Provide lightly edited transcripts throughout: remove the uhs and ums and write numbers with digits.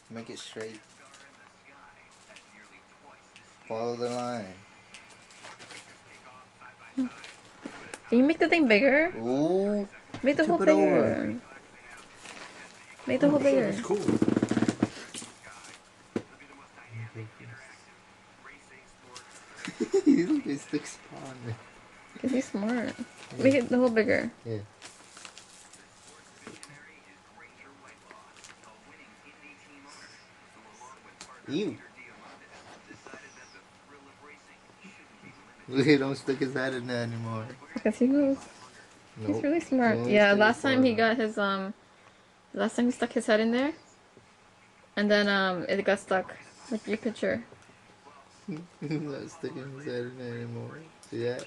Make it straight. Follow the line. Can you make the thing bigger? Ooh. Make the hole Tip it over. bigger. Make the hole Shit, bigger. it's cool. Look, it sticks on there. Cause he's smart. Make it the hole bigger. Yeah. Ew. Look, he don't stick his head in there anymore. Cause he moves. Nope. He's really smart. Only Yeah, stick last his time he forehead. got his last time he stuck his head in there. And then it got stuck. Like your picture. He's not sticking his head in there anymore. See that?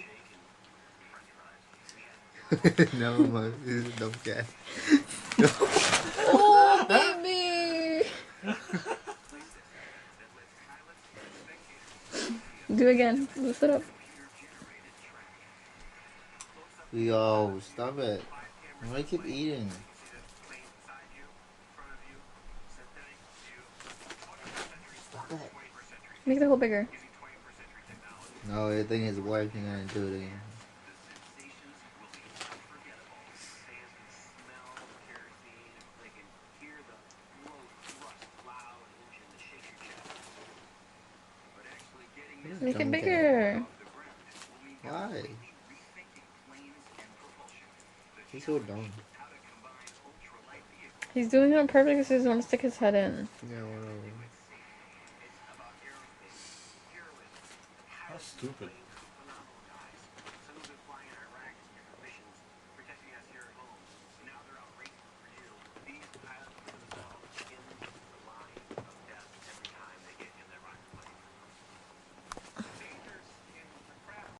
No, man. He's a dumb cat. Oh baby! Do it again. Lift it up. Yo, stop it. Why I keep eating? Stop it. Make the hole bigger. No, I think his wife is gonna do it again. Make it Dumb cat. bigger. Why? He's so dumb. He's doing it on purpose because he doesn't want to stick his head in. Yeah, whatever. How stupid.